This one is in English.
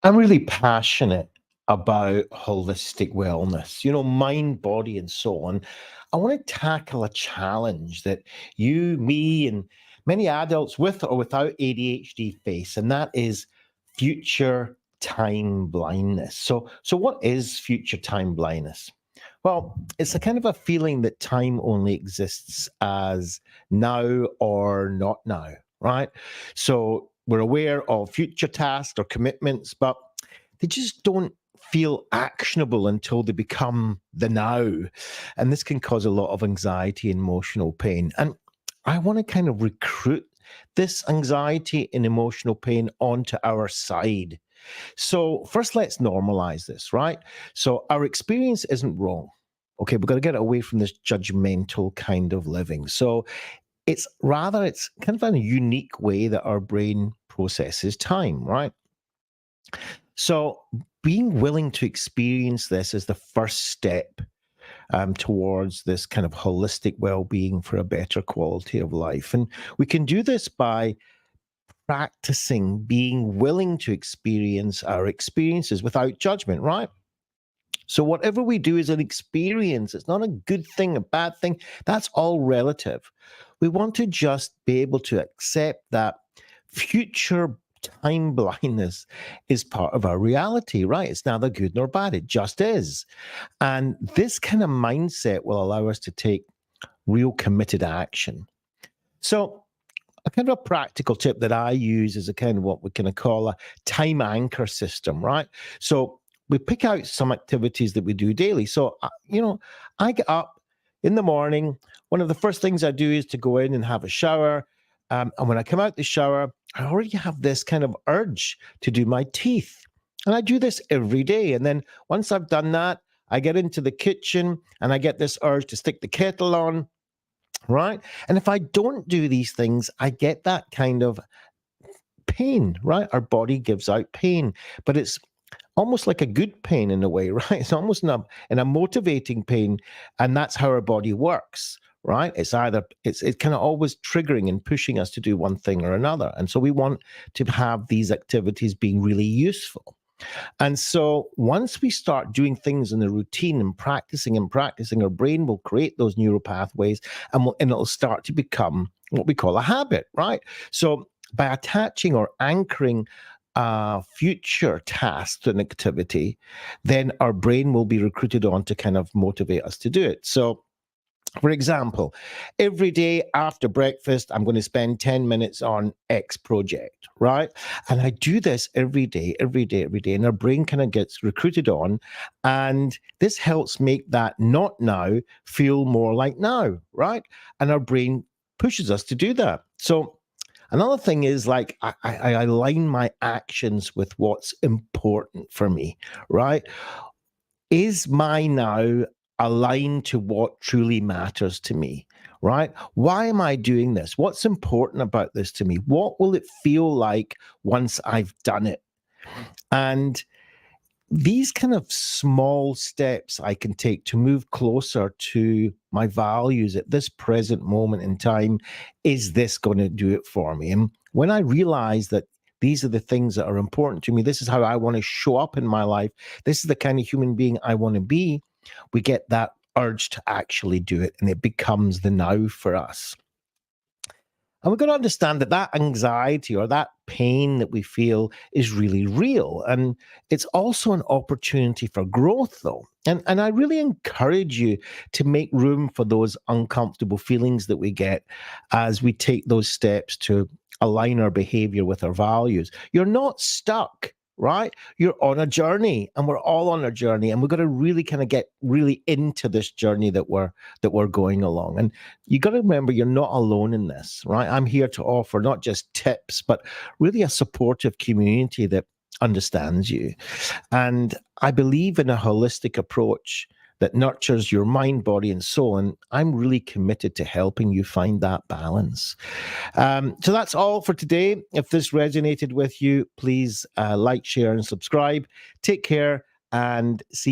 I'm really passionate about holistic wellness, mind, body, and so on. I want to tackle a challenge that you, me, and many adults with or without ADHD face, and that is future time blindness. So what is future time blindness? Well, it's a kind of a feeling that time only exists as now or not now, right? So we're aware of future tasks or commitments, but they just don't feel actionable until they become the now. And this can cause a lot of anxiety and emotional pain. And I want to kind of recruit this anxiety and emotional pain onto our side. So, first, let's normalize this, right? So, our experience isn't wrong. Okay, we've got to get away from this judgmental kind of living. So, it's kind of a unique way that our brain processes time, right? So, being willing to experience this is the first step towards this kind of holistic well being for a better quality of life. And we can do this by practicing being willing to experience our experiences without judgment, right? So, whatever we do is an experience. It's not a good thing, a bad thing. That's all relative. We want to just be able to accept that future time blindness is part of our reality, right? It's neither good nor bad. It just is. And this kind of mindset will allow us to take real committed action. So, a kind of a practical tip that I use is a kind of what we kind of call a time anchor system, right? So we pick out some activities that we do daily. So, I get up in the morning. One of the first things I do is to go in and have a shower. And when I come out the shower, I already have this kind of urge to do my teeth. And I do this every day. And then once I've done that, I get into the kitchen and I get this urge to stick the kettle on, right? And if I don't do these things, I get that kind of pain, right? Our body gives out pain, but it's almost like a good pain in a way, right? It's almost in a motivating pain, and that's how our body works, right? It's kind of always triggering and pushing us to do one thing or another, and so we want to have these activities being really useful. And so once we start doing things in the routine and practicing, our brain will create those neural pathways and it'll start to become what we call a habit, right? So by attaching or anchoring a future task to an activity, then our brain will be recruited on to kind of motivate us to do it. So for example, every day after breakfast, I'm going to spend 10 minutes on X project, right? And I do this every day, every day, every day. And our brain kind of gets recruited on. And this helps make that not now feel more like now, right? And our brain pushes us to do that. So another thing is like I align my actions with what's important for me, right? Is my now aligned to what truly matters to me, right? Why am I doing this? What's important about this to me? What will it feel like once I've done it? And these kind of small steps I can take to move closer to my values at this present moment in time, is this going to do it for me? And when I realize that these are the things that are important to me, this is how I want to show up in my life, this is the kind of human being I want to be, we get that urge to actually do it, and it becomes the now for us. And we've got to understand that that anxiety or that pain that we feel is really real. And it's also an opportunity for growth, though. And I really encourage you to make room for those uncomfortable feelings that we get as we take those steps to align our behavior with our values. You're not stuck, right? You're on a journey, and we're all on a journey, and we've got to really kind of get really into this journey that we're going along. And you got to remember, you're not alone in this, right? I'm here to offer not just tips, but really a supportive community that understands you. And I believe in a holistic approach that nurtures your mind, body, and soul. And I'm really committed to helping you find that balance. So that's all for today. If this resonated with you, please like, share, and subscribe. Take care and see you.